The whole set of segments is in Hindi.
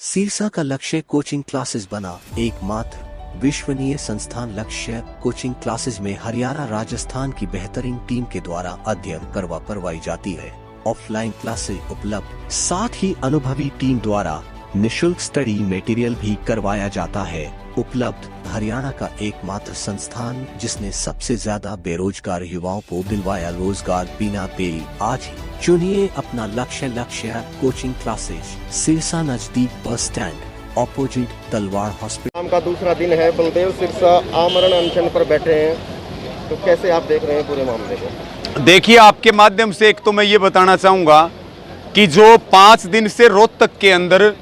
सिरसा का लक्ष्य कोचिंग क्लासेस बना। एकमात्र विश्वसनीय संस्थान लक्ष्य कोचिंग क्लासेस में हरियाणा राजस्थान की बेहतरीन टीम के द्वारा अध्ययन करवाई जाती है। ऑफलाइन क्लासेस उपलब्ध, साथ ही अनुभवी टीम द्वारा निशुल्क स्टडी मटेरियल भी करवाया जाता है। उपलब्ध हरियाणा का एकमात्र संस्थान जिसने सबसे ज्यादा बेरोजगार युवाओं को दिलवाया रोजगार बिना देरी। आज ही चुनिए अपना लक्ष्य कोचिंग क्लासेस, सिरसा नजदीक bus stand opposite Talwar hospital. काम का दूसरा दिन है, बलदेव सिरसा आमरण अनशन पर बैठे हैं, तो कैसे आप देख रहे हैं पूरे मामले को? देखिए, आपके माध्यम से एक तो मैं ये बताना चाहूँगा कि जो 5 दिन से रोहतक के अंदर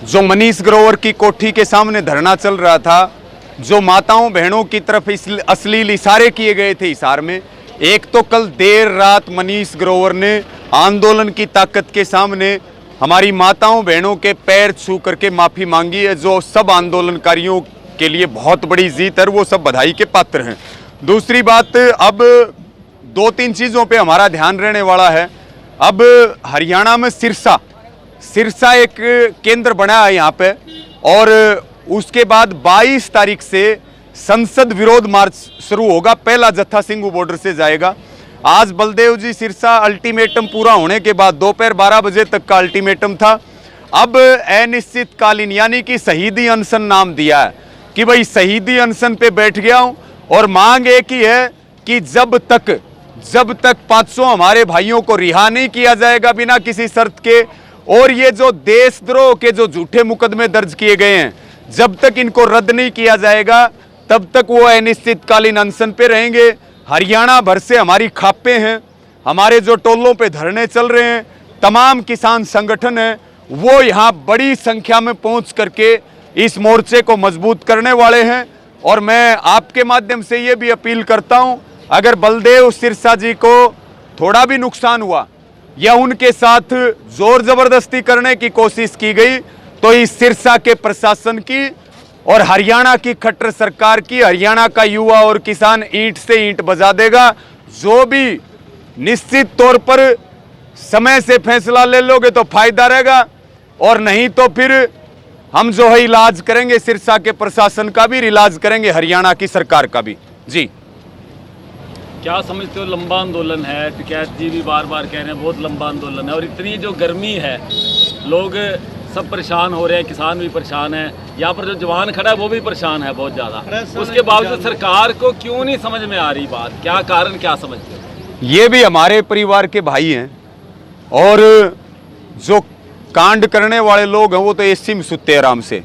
जो मनीष ग्रोवर की कोठी के सामने धरना चल रहा था, जो माताओं बहनों की तरफ अश्लील इशारे किए गए थे हिसार में, एक तो कल देर रात मनीष ग्रोवर ने आंदोलन की ताकत के सामने हमारी माताओं बहनों के पैर छू करके माफ़ी मांगी है, जो सब आंदोलनकारियों के लिए बहुत बड़ी जीत है, वो सब बधाई के पात्र हैं। दूसरी बात, अब 2-3 चीज़ों पे हमारा ध्यान रहने वाला है। अब हरियाणा में सिरसा एक केंद्र बना है यहाँ पे, और उसके बाद 22 तारीख से संसद विरोध मार्च शुरू होगा। पहला जत्था सिंघू बॉर्डर से जाएगा। आज बलदेव जी सिरसा अल्टीमेटम पूरा होने के बाद दोपहर 12 बजे तक का अल्टीमेटम था। अब अनिश्चितकालीन यानी कि शहीदी अनशन नाम दिया है कि भाई शहीदी अनशन पे बैठ गया हूँ, और मांग एक ही है कि जब तक 500 हमारे भाइयों को रिहा नहीं किया जाएगा बिना किसी शर्त के, और ये जो देशद्रोह के जो झूठे मुकदमे दर्ज किए गए हैं, जब तक इनको रद्द नहीं किया जाएगा तब तक वो अनिश्चितकालीन अनशन पे रहेंगे। हरियाणा भर से हमारी खापें हैं, हमारे जो टोलों पे धरने चल रहे हैं, तमाम किसान संगठन हैं, वो यहाँ बड़ी संख्या में पहुँच करके इस मोर्चे को मजबूत करने वाले हैं। और मैं आपके माध्यम से ये भी अपील करता हूँ, अगर बलदेव सिरसा जी को थोड़ा भी नुकसान हुआ या उनके साथ जोर जबरदस्ती करने की कोशिश की गई, तो इस सिरसा के प्रशासन की और हरियाणा की खट्टर सरकार की, हरियाणा का युवा और किसान ईंट से ईंट बजा देगा। जो भी निश्चित तौर पर समय से फैसला ले लोगे तो फायदा रहेगा, और नहीं तो फिर हम जो है इलाज करेंगे, सिरसा के प्रशासन का भी इलाज करेंगे, हरियाणा की सरकार का भी। जी, क्या समझते हो? लंबा आंदोलन है, टिकैत जी भी बार बार कह रहे हैं बहुत लंबा आंदोलन है, और इतनी जो गर्मी है, लोग सब परेशान हो रहे हैं, किसान भी परेशान है, यहाँ पर जो जवान खड़ा है वो भी परेशान है बहुत ज़्यादा। उसके बावजूद सरकार को क्यों नहीं समझ में आ रही बात? क्या कारण, क्या समझते हो? ये भी हमारे परिवार के भाई हैं, और जो कांड करने वाले लोग हैं वो तो एसी में सुते आराम से।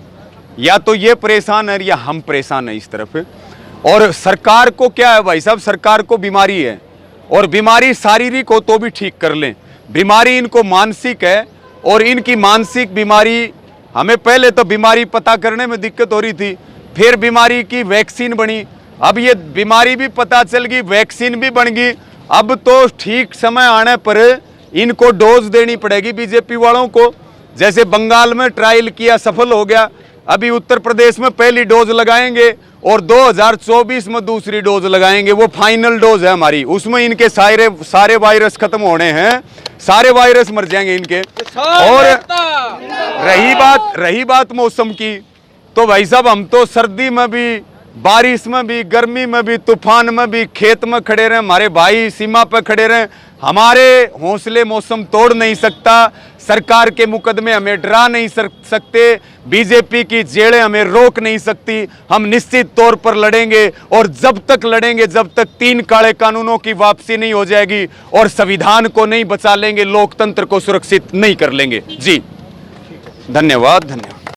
या तो ये परेशान है या हम परेशान हैं इस तरफ। और सरकार को क्या है भाई साहब, सरकार को बीमारी है, और बीमारी शारीरिक हो तो भी ठीक कर लें, बीमारी इनको मानसिक है। और इनकी मानसिक बीमारी, हमें पहले तो बीमारी पता करने में दिक्कत हो रही थी, फिर बीमारी की वैक्सीन बनी, अब ये बीमारी भी पता चल गई, वैक्सीन भी बन गई। अब तो ठीक समय आने पर इनको डोज देनी पड़ेगी बीजेपी वालों को। जैसे बंगाल में ट्रायल किया, सफल हो गया, अभी उत्तर प्रदेश में पहली डोज लगाएंगे और 2024 में दूसरी डोज लगाएंगे। वो फाइनल डोज है हमारी, उसमें इनके सारे वायरस खत्म होने हैं, सारे वायरस मर जाएंगे इनके। और रही बात मौसम की, तो भाई साहब हम तो सर्दी में भी, बारिश में भी, गर्मी में भी, तूफान में भी खेत में खड़े रहें, हमारे भाई सीमा पर खड़े रहें, हमारे हौसले मौसम तोड़ नहीं सकता। सरकार के मुकदमे हमें डरा नहीं सकते, बीजेपी की जेड़ें हमें रोक नहीं सकती। हम निश्चित तौर पर लड़ेंगे, और जब तक लड़ेंगे जब तक 3 काले कानूनों की वापसी नहीं हो जाएगी, और संविधान को नहीं बचा लेंगे, लोकतंत्र को सुरक्षित नहीं कर लेंगे। जी, धन्यवाद।